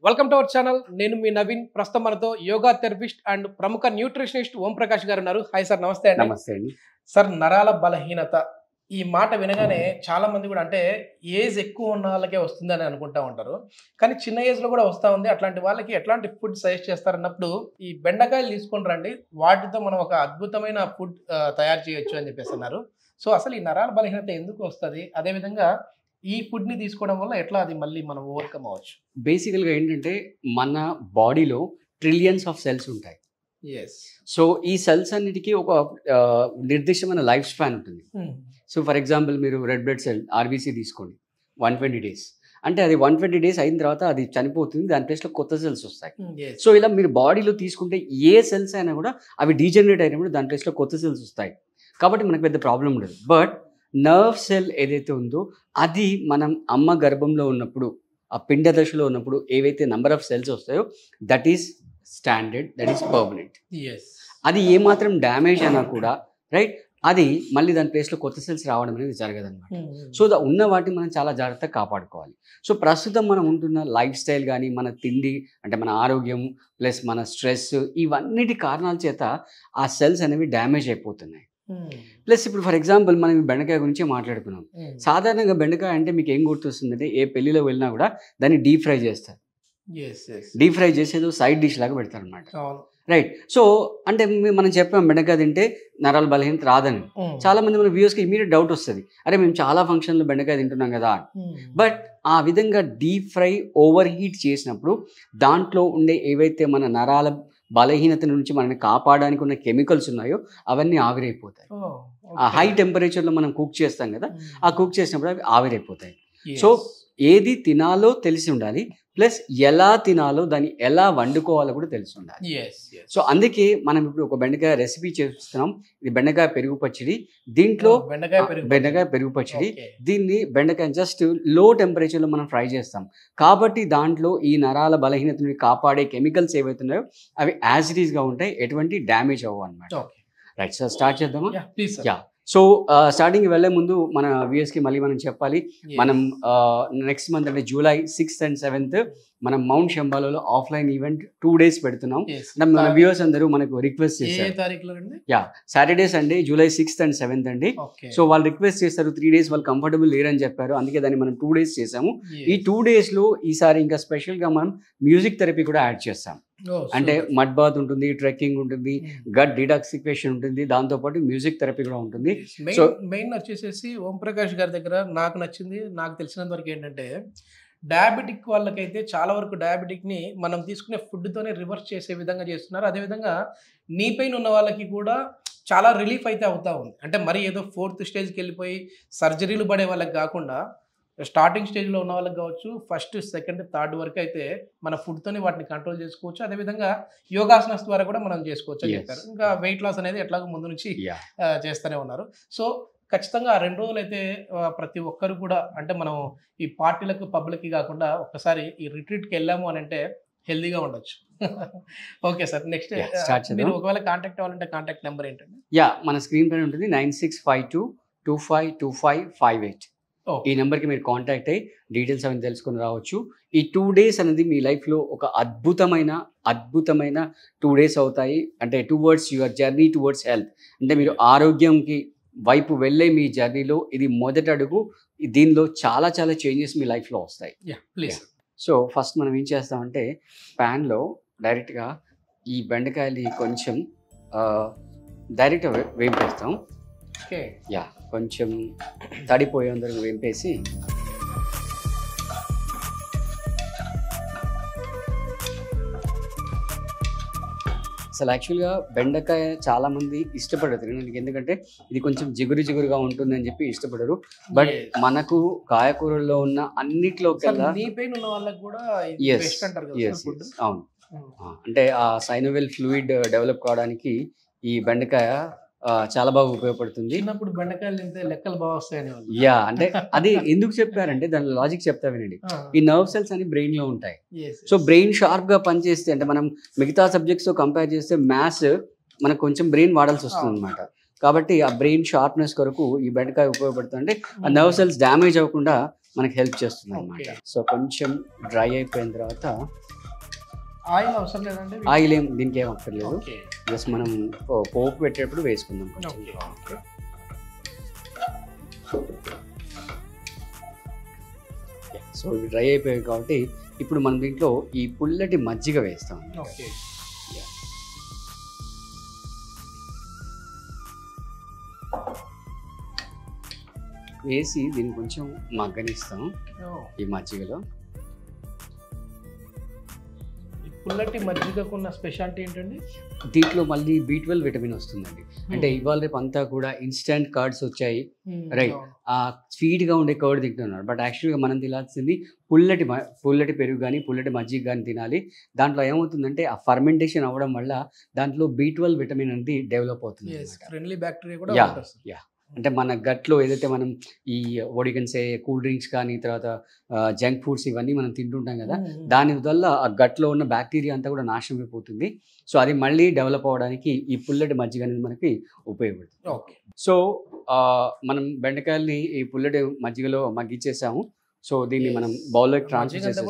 Welcome to our channel. నేను మీ నవీన్. ప్రస్తుతం మనతో యోగా థెరపిస్ట్ అండ్ ప్రముఖ న్యూట్రిషనిస్ట్ ఓం ప్రకాష్ గారు ఉన్నారు. హాయ్ సార్, నమస్తే అండి. నమస్తే అండి. సార్, నరాల బలహీనత ఈ మాట వినగానే చాలా మంది కూడా అంటే ఏజ్ ఎక్కువ ఉన్న వాళ్ళకే వస్తుందని అనుకుంటా ఉంటారు, కానీ చిన్న ఏజ్లో కూడా వస్తూ ఉంది. అట్లాంటి వాళ్ళకి ఎట్లాంటి ఫుడ్ సజెస్ట్ చేస్తారన్నప్పుడు ఈ బెండకాయలు తీసుకొని రండి, వాటితో మనం ఒక అద్భుతమైన ఫుడ్ తయారు చేయొచ్చు అని చెప్పేసి అన్నారు. సో అసలు ఈ నరాల బలహీనత ఎందుకు వస్తుంది, అదేవిధంగా ఈ ఫుడ్ని తీసుకోవడం వల్ల ఎట్లా అది మళ్ళీ మనం ఓవర్కమ్ అవ్వచ్చు? బేసికల్గా ఏంటంటే మన బాడీలో ట్రిలియన్స్ ఆఫ్ సెల్స్ ఉంటాయి. సో ఈ సెల్స్ అన్నిటికీ ఒక నిర్దిష్టమైన లైఫ్ స్పాన్ ఉంటుంది. సో ఫర్ ఎగ్జాంపుల్ మీరు రెడ్ బ్లడ్ సెల్ ఆర్బీసీ తీసుకోండి, 120 days. అంటే అది 120 days అయిన తర్వాత అది చనిపోతుంది, దాని ప్లేస్లో కొత్త సెల్స్ వస్తాయి. సో ఇలా మీరు బాడీలో తీసుకుంటే ఏ సెల్స్ అయినా కూడా అవి డీజనరేట్ అయినప్పుడు దాని ప్లేస్లో కొత్త సెల్స్ వస్తాయి. కాబట్టి మనకు పెద్ద ప్రాబ్లం ఉండదు. బట్ నర్వ్ సెల్ ఏదైతే ఉందో అది మనం అమ్మ గర్భంలో ఉన్నప్పుడు, ఆ పిండ దశలో ఉన్నప్పుడు ఏవైతే నెంబర్ ఆఫ్ సెల్స్ వస్తాయో that is standard, that is permanent. అది ఏమాత్రం డ్యామేజ్ అయినా కూడా రైట్, అది మళ్ళీ దాని ప్లేస్లో కొత్త సెల్స్ రావడం అనేది జరగదన్నమాట. సో ఉన్న వాటిని మనం చాలా జాగ్రత్తగా కాపాడుకోవాలి. సో ప్రస్తుతం మనం ఉంటున్న లైఫ్ స్టైల్ కానీ, మన తిండి అంటే మన ఆరోగ్యం ప్లస్ మన స్ట్రెస్, ఇవన్నిటి కారణాల చేత ఆ సెల్స్ అనేవి డ్యామేజ్ అయిపోతున్నాయి. ప్లస్ ఇప్పుడు ఫర్ ఎగ్జాంపుల్ మనం బెండకాయ గురించి మాట్లాడుకున్నాం. సాధారణంగా బెండకాయ అంటే మీకు ఏం గుర్తొస్తుందంటే, ఏ పెళ్లిలో వెళ్ళినా కూడా దాన్ని డీప్ ఫ్రై చేస్తారు. డీప్ ఫ్రై చేసేదో సైడ్ డిష్ లాగా పెడతారు అనమాట. రైట్. సో అంటే మనం చెప్పాం బెండకాయ తింటే నరాల బలహీనత రాదని. చాలా మంది మన వ్యూవర్స్కి ఇమీడియట్ డౌట్ వస్తుంది, అరే మేము చాలా ఫంక్షన్లో బెండకాయ తింటున్నాం కదా. బట్ ఆ విధంగా డీప్ ఫ్రై ఓవర్ హీట్ చేసినప్పుడు దాంట్లో ఉండే ఏవైతే మన నరాల బలహీనత నుంచి మనల్ని కాపాడడానికి ఉన్న కెమికల్స్ ఉన్నాయో అవన్నీ ఆవిరైపోతాయి. ఆ హై టెంపరేచర్లో మనం కుక్ చేస్తాం కదా, ఆ కుక్ చేసినప్పుడు అవి ఆవిరైపోతాయి. సో ఏది తినాలో తెలిసి ఉండాలి, ప్లస్ ఎలా తినాలో దాన్ని ఎలా వండుకోవాలో కూడా తెలిసి ఉండాలి. సో అందుకే మనం ఇప్పుడు ఒక బెండకాయ రెసిపీ చేస్తున్నాం. ఇది బెండకాయ పెరుగు పచ్చడి. దీంట్లో బెండకాయ పెరుగు పచ్చడి, దీన్ని బెండకాయ జస్ట్ లో టెంపరేచర్లో మనం ఫ్రై చేస్తాం. కాబట్టి దాంట్లో ఈ నరాల బలహీనతని కాపాడే కెమికల్స్ ఏవైతే ఉన్నాయో అవి యాజ్ ఇట్ ఈస్గా ఉంటాయి, ఎటువంటి డ్యామేజ్ అవ్వవు అనమాట. రైట్ సార్, స్టార్ట్ చేద్దామా? యా. సో స్టార్టింగ్ వెళ్ళే ముందు మన వ్యూయర్స్కి మళ్ళీ మనం చెప్పాలి, మనం నెక్స్ట్ మంత్ అంటే July 6th and 7th మనం మౌంట్ శంబాలలో ఆఫ్లైన్ ఈవెంట్ 2 days పెడుతున్నాం. మన వ్యూయర్స్ అందరూ మనకు రిక్వెస్ట్ చేశారు. Yeah, Saturday Sunday July 6th and 7th అండి. సో వాళ్ళు రిక్వెస్ట్ చేస్తారు, 3 days వాళ్ళు కంఫర్టబుల్ లేరని చెప్పారు, అందుకే దాన్ని మనం 2 days చేసాము. ఈ 2 daysలో ఈసారి ఇంకా స్పెషల్గా మనం మ్యూజిక్ థెరపీ కూడా యాడ్ చేస్తాం. అంటే మడ్ బాత్ ఉంటుంది, ట్రెక్కింగ్ ఉంటుంది, గట్ డిటాక్సిఫికేషన్ ఉంటుంది, దాంతోపాటు మ్యూజిక్ థెరపీ కూడా ఉంటుంది. సో మెయిన్ వచ్చేసేసి ఓం ప్రకాష్ గారి దగ్గర నాకు నచ్చింది, నాకు తెలిసినంత వరకు ఏంటంటే డయాబెటిక్ వాళ్ళకైతే చాలా వరకు డయాబెటిక్ని మనం తీసుకునే ఫుడ్తోనే రివర్స్ చేసే విధంగా చేస్తున్నారు. అదేవిధంగా నీ పెయిన్ ఉన్న వాళ్ళకి కూడా చాలా రిలీఫ్ అయితే అవుతా ఉంది. అంటే మరి ఏదో 4th స్టేజ్కి వెళ్ళిపోయి సర్జరీలు పడే వాళ్ళకి కాకుండా స్టార్టింగ్ స్టేజ్లో ఉన్న వాళ్ళకి కావచ్చు, 1st, 2nd, 3rd వరకు అయితే మన ఫుడ్తోనే వాటిని కంట్రోల్ చేసుకోవచ్చు. అదేవిధంగా యోగాసనస్ ద్వారా కూడా మనం చేసుకోవచ్చు అని చెప్పారు. ఇంకా వెయిట్ లాస్ అనేది ఎట్లాగో ముందు నుంచి చేస్తూనే ఉన్నారు. సో ఖచ్చితంగా ఆ 2 రోజులు అయితే ప్రతి ఒక్కరు కూడా అంటే మనం ఈ పార్టీలకు పబ్లకి కాకుండా ఒక్కసారి ఈ రిట్రీట్కి వెళ్ళాము అని అంటే హెల్దీగా ఉండొచ్చు. ఓకే సార్, నెక్స్ట్ మీరు ఒకవేళ కాంటాక్ట్ అవ్వాలంటే కాంటాక్ట్ నెంబర్ ఏంటండి? యా, మన స్క్రీన్ పైన ఉంటుంది 9652252558. ఈ నెంబర్కి మీరు కాంటాక్ట్ అయ్యి డీటెయిల్స్ అవన్నీ తెలుసుకొని రావచ్చు. ఈ 2 days అనేది మీ లైఫ్లో ఒక అద్భుతమైన 2 days అవుతాయి. అంటే towards your journey towards health, అంటే మీరు ఆరోగ్యంకి వైపు వెళ్ళే మీ జర్నీలో ఇది మొదటి అడుగు. దీనిలో చాలా చాలా చేంజెస్ మీ లైఫ్లో వస్తాయి. సో ఫస్ట్ మనం ఏం చేస్తామంటే ప్యాన్లో డైరెక్ట్గా ఈ బెండకాయలు కొంచెం డైరెక్ట్గా వేంపేస్తాం. యా, కొంచెం తడిపోయేందుకు వేంపేసి అసలు యాక్చువల్గా బెండకాయ చాలామంది ఇష్టపడరు తినడానికి, ఎందుకంటే ఇది కొంచెం జిగురుగా ఉంటుంది అని చెప్పి ఇష్టపడరు. బట్ మనకు కాయకూరల్లో ఉన్న అన్నిట్లో కల్లా అవును, అంటే ఆ సైనోవెల్ ఫ్లూయిడ్ డెవలప్ కావడానికి ఈ బెండకాయ చాలా బాగా ఉపయోగపడుతుంది. చిన్నప్పుడు బెండకాయలు తింటే లెక్కలు బాగా వస్తాయని. యా, అంటే అది ఎందుకు చెప్పారంటే దాని లాజిక్ చెప్తా వినండి. ఈ నర్వ్ సెల్స్ అని బ్రెయిన్ లో ఉంటాయి. సో బ్రెయిన్ షార్ప్ గా పనిచేస్తే, అంటే మనం మిగతా సబ్జెక్ట్స్ తో కంపేర్ చేస్తే మ్యాథ్స్ మనకు కొంచెం బ్రెయిన్ వాడాల్సి వస్తుంది అనమాట. కాబట్టి ఆ బ్రెయిన్ షార్ప్నెస్ కొరకు ఈ బెండకాయ ఉపయోగపడుతుంది. అంటే ఆ నర్వ్ సెల్స్ డ్యామేజ్ అవ్వకుండా మనకి హెల్ప్ చేస్తుంది అనమాట. సో కొంచెం డ్రై అయిపోయిన తర్వాత ఆయిల్ అవసరం లేదండి? ఆయిల్ దీనికి ఏం అక్కర్లేదు, జస్ట్ మనం పోపు పెట్టేటప్పుడు వేసుకుందాం కొంచెం. సో ఇవి డ్రై అయిపోయాయి కాబట్టి ఇప్పుడు మనం దీంట్లో ఈ పుల్లటి మజ్జిగ వేస్తాం. వేసి దీన్ని కొంచెం మగ్గనిస్తాం ఈ మజ్జిగలో. పుల్లటి మజ్జిగకున్న స్పెషాలిటీ ఏంటండి? దీంట్లో మళ్ళీ B12 విటమిన్ వస్తుందండి. అంటే ఇవాళ రేపు అంతా కూడా ఇన్స్టెంట్ కర్డ్స్ వచ్చాయి, రైట్? ఆ స్వీట్గా ఉండే కర్డ్ తింటున్నారు. బట్ యాక్చువల్గా మనం తినాల్సింది పుల్లటి పెరుగు కానీ పుల్లటి మజ్జిగ కానీ తినాలి. దాంట్లో ఏమవుతుందంటే ఆ ఫర్మెంటేషన్ అవ్వడం వల్ల దాంట్లో B12 విటమిన్ అనేది డెవలప్ అవుతుంది. ఫ్రెండ్లీ బ్యాక్టీరియా కూడా అంటే మన గట్లో ఏదైతే మనం ఈ ఒడిగన్సే కూల్ డ్రింక్స్ కానీ తర్వాత జంక్ ఫుడ్స్ ఇవన్నీ మనం తింటుంటాం కదా, దాని వల్ల ఆ గట్లో ఉన్న బ్యాక్టీరియా అంతా కూడా నాశనం అయిపోతుంది. సో అది మళ్ళీ డెవలప్ అవ్వడానికి ఈ పుల్లటి మజ్జిగ అనేది మనకి ఉపయోగపడుతుంది. ఓకే. సో మనం బెండకాయల్ని ఈ పుల్లటి మజ్జిగలో మగ్గిచ్చేసాము. సో దీన్ని మనం బౌల్లోకి ట్రాన్స్ఫర్ చేసేసాం.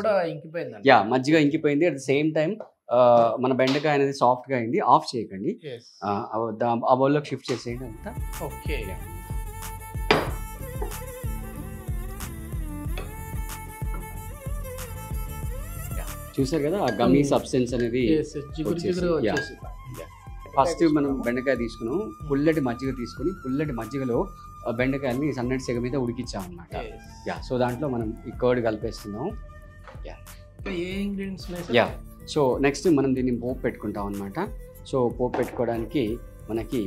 మజ్జిగ ఇంకిపోయింది. అట్ ద సేమ్ టైం మన బెండకాయ అనేది సాఫ్ట్గా అయింది. ఆఫ్ చేయకండి, ఆ బౌల్లోకి షిఫ్ట్ చేసేయండి అంతా. ఓకే. చూసారు కదా ఆ గమ్మీ సబ్స్టెన్స్ అనేది. ఫస్ట్ మనం బెండకాయ తీసుకున్నాం, పుల్లటి మజ్జిగ తీసుకుని పుల్లటి మజ్జిగలో బెండకాయని సన్నటి సెగ మీద ఉడికించాం అన్నమాట. సో దాంట్లో మనం ఈ కర్డ్ కలిపేస్తున్నాం. సో నెక్స్ట్ మనం దీన్ని పోపు పెట్టుకుంటాం అనమాట. సో పోపు పెట్టుకోవడానికి మనకి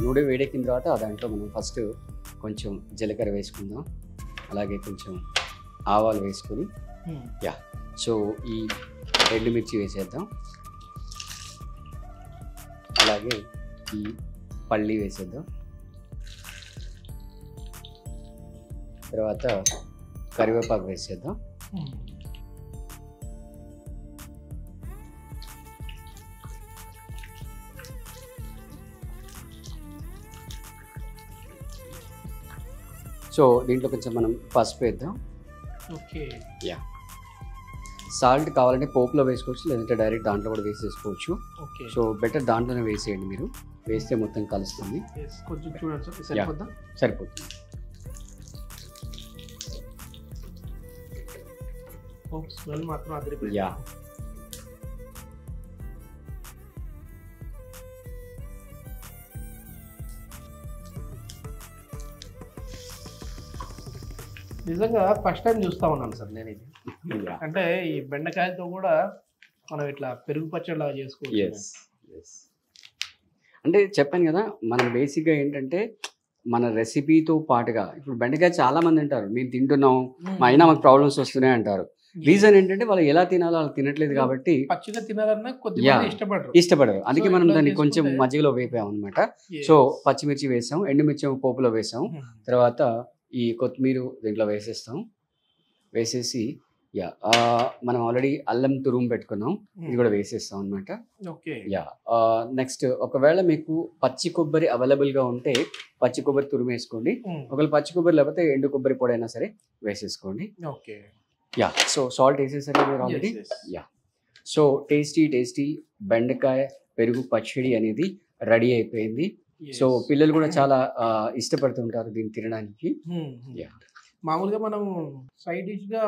నూనె వేడెక్కిన తర్వాత దాంట్లో మనం ఫస్ట్ కొంచెం జీలకర్ర వేసుకుందాం, అలాగే కొంచెం ఆవాలు వేసుకొని సో ఈ ఎండుమిర్చి వేసేద్దాం, అలాగే ఈ పల్లి వేసేద్దాం, తర్వాత కరివేపాకు వేసేద్దాం, సో దీంట్లో కొంచెం మనం పసుపు వేద్దాం. ఓకే. సాల్ట్ కావాలంటే పోపులో వేసుకోవచ్చు, లేదంటే డైరెక్ట్ దాంట్లో కూడా వేసేసుకోవచ్చు. సో బెటర్ దాంట్లోనే వేసేయండి, మీరు వేస్తే మొత్తం కలుస్తుంది. సరిపోతుంది. నిజంగా ఫస్ట్ టైం చూస్తా ఉన్నాను సార్ నేను ఇది. అంటే ఈ బెండకాయతో కూడా మనం ఇట్లా పెరుగు పచ్చడి లాగా చేసుకోవచ్చు. అంటే చెప్పాను కదా, మనం బేసిక్గా ఏంటంటే మన రెసిపీతో పాటుగా ఇప్పుడు బెండకాయ చాలా మంది అంటారు మేము తింటున్నాం అయినా మాకు ప్రాబ్లమ్స్ వస్తున్నాయి అంటారు. రీజన్ ఏంటంటే వాళ్ళు ఎలా తినాలో వాళ్ళు తినట్లేదు కాబట్టి పచ్చిగా తినాలన్నా కొద్దిగా ఇష్టపడరు. అందుకే మనం దాన్ని కొంచెం మజ్జిగలో వేపాం అనమాట. సో పచ్చిమిర్చి వేసాం, ఎండుమిర్చి పోపులో వేసాం, తర్వాత ఈ కొత్తిమీర దీంట్లో వేసేస్తాం. వేసేసి మనం ఆల్రెడీ అల్లం తురుము పెట్టుకున్నాం, ఇది కూడా వేసేస్తాం అనమాట. నెక్స్ట్ ఒకవేళ మీకు పచ్చి కొబ్బరి అవైలబుల్గా ఉంటే పచ్చి కొబ్బరి తురుము వేసుకోండి, ఒకవేళ పచ్చి కొబ్బరి లేకపోతే ఎండు కొబ్బరి పొడి అయినా సరే వేసేసుకోండి. సో సాల్ట్ వేసేసరికి మీరు ఆల్రెడీ. సో టేస్టీ బెండకాయ పెరుగు పచ్చడి అనేది రెడీ అయిపోయింది. సో పిల్లలు కూడా చాలా ఇష్టపడుతుంటారు దీన్ని తినడానికి. మామూలుగా మనం సైడ్ డిష్ గా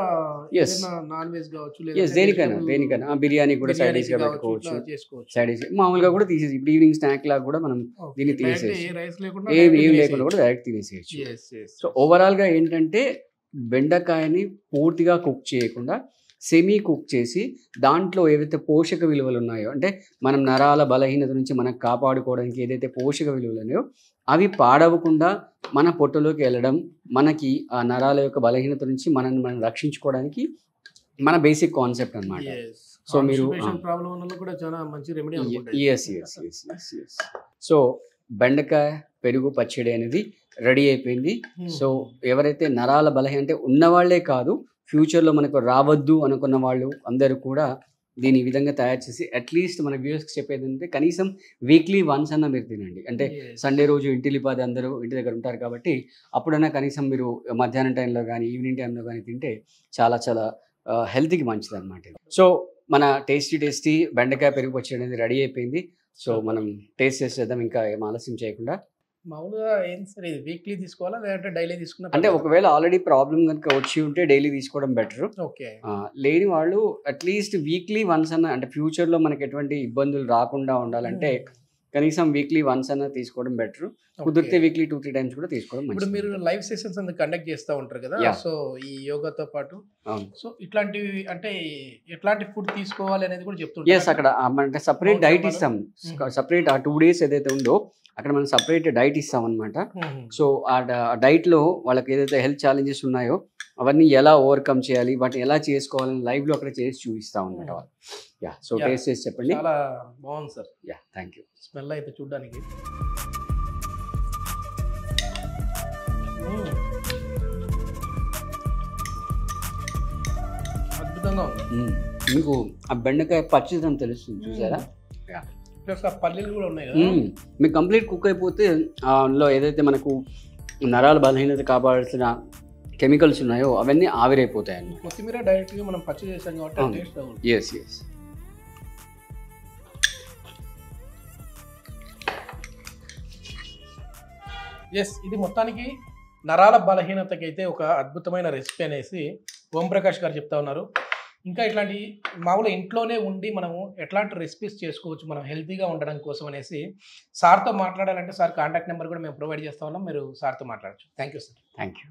నాన్ వెజ్ కావచ్చు, దేనికైనా బిర్యానీ కూడా సైడ్ డిష్ గా పెట్టుకోవచ్చు. సైడ్ డిష్ మామూలుగా కూడా తీసేసి ఇప్పుడు ఈవినింగ్ స్నాక్ లాగా కూడా మనం దీన్ని తీసేసి ఏం లేకుండా కూడా డైరెక్ట్ తినేసేయచ్చు. సో ఓవరాల్ గా ఏంటంటే బెండకాయని పూర్తిగా కుక్ చేయకుండా సెమీ కుక్ చేసి దాంట్లో ఏవైతే పోషక విలువలు ఉన్నాయో, అంటే మనం నరాల బలహీనత నుంచి మనం కాపాడుకోవడానికి ఏదైతే పోషక విలువలు ఉన్నాయో అవి పాడవకుండా మన పొట్టలోకి వెళ్ళడం, మనకి ఆ నరాల యొక్క బలహీనత నుంచి మనం రక్షించుకోవడానికి మన బేసిక్ కాన్సెప్ట్ అన్నమాట. సో మీరు సో బెండకాయ పెరుగు పచ్చడి అనేది రెడీ అయిపోయింది. సో ఎవరైతే నరాల బలహీనత అంటే ఉన్నవాళ్లే కాదు, ఫ్యూచర్లో మనకు రావద్దు అనుకున్న వాళ్ళు అందరూ కూడా దీని ఈ విధంగా తయారు చేసి అట్లీస్ట్ మన వ్యూవర్స్కి చెప్పేది అంటే కనీసం వీక్లీ వన్స్ అన్న మీరు తినండి. అంటే సండే రోజు ఇంటిలిపాది అందరూ ఇంటి దగ్గర ఉంటారు కాబట్టి అప్పుడన్నా కనీసం మీరు మధ్యాహ్నం టైంలో కానీ ఈవినింగ్ టైంలో కానీ తింటే చాలా చాలా హెల్త్కి మంచిది అనమాట. సో మన టేస్టీ బెండకాయ పెరుగు పచ్చడి అనేది రెడీ అయిపోయింది. సో మనం టేస్ట్ చేసేద్దాం ఇంకా ఏం ఆలస్యం చేయకుండా. మామూలుగా ఏం సార్ ఇది వీక్లీ తీసుకోవాలా లేదంటే డైలీ తీసుకున్నా? అంటే ఒకవేళ ఆల్రెడీ ప్రాబ్లం కనుక వచ్చి ఉంటే డైలీ తీసుకోవడం బెటర్. ఓకే. లేని వాళ్ళు అట్లీస్ట్ వీక్లీ వన్స్ అన్న, అంటే ఫ్యూచర్లో మనకి ఎటువంటి ఇబ్బందులు రాకుండా ఉండాలంటే కనీసం వీక్లీ వన్స్ అన్న తీసుకోవడం బెటర్. కుదిరితే వీక్లీ 2-3 టైమ్స్ కూడా తీసుకోవడం ఇప్పుడు మంచిది. మీరు లైవ్ సెషన్స్ అందుకు కండక్ట్ చేస్తూ ఉంటారు కదా, Yeah. సో ఈ యోగాతో పాటు అవును. సో ఇట్లాంటివి అంటే ఎట్లాంటి ఫుడ్ తీసుకోవాలి అనేది కూడా ఎస్, చెప్తుంటారు. అక్కడ అంటే సపరేట్ అవును, డైట్ చెప్పాలి. ఇస్తాం. సపరేట్ ఆ 2 days ఏదైతే ఉందో అక్కడ మనం సపరేట్ డైట్ ఇస్తాం అనమాట. సో ఆ డైట్లో వాళ్ళకి ఏదైతే హెల్త్ ఛాలెంజెస్ ఉన్నాయో అవన్నీ ఎలా ఓవర్కమ్ చేయాలి, వాటిని ఎలా చేసుకోవాలని లైవ్లో అక్కడ చేసి చూపిస్తాం అనమాట వాళ్ళు. So Yeah. టేస్ట్ చేసి చెప్పండి. చాలా బాగుంది సార్. Thank you. స్మెల్ అయితే చూడడానికి అద్భుతంగా ఉంది. మీకు ఆ బెండకాయ పచ్చిదనం తెలుస్తుంది చూసారా? ప్లస్ ఆ పల్లీలు కూడా ఉన్నాయి కదా. మీకు కంప్లీట్ కుక్ అయిపోతే అందులో ఏదైతే మనకు నరాల బలహీనత కాపాడాల్సిన కెమికల్స్ ఉన్నాయో అవన్నీ ఆవిరైపోతాయి అన్నమాట. కొత్తిమీర డైరెక్ట్ గా మనం పచ్చి చేసాం కాబట్టి అవును. టేస్ట్ అవుతుంది. ఎస్. ఇది మొత్తానికి నరాల బలహీనతకైతే ఒక అద్భుతమైన రెసిపీ అనేసి ఓంప్రకాష్ గారు చెప్తా ఉన్నారు. ఇంకా ఇట్లాంటి మామూలు ఇంట్లోనే ఉండి మనము ఎట్లాంటి రెసిపీస్ చేసుకోవచ్చు మనం హెల్తీగా ఉండడం కోసం అనేసి సార్తో మాట్లాడాలంటే సార్ కాంటాక్ట్ నెంబర్ కూడా మేము ప్రొవైడ్ చేస్తా ఉన్నాం, మీరు సార్తో మాట్లాడచ్చు. Thank you sir. Thank you.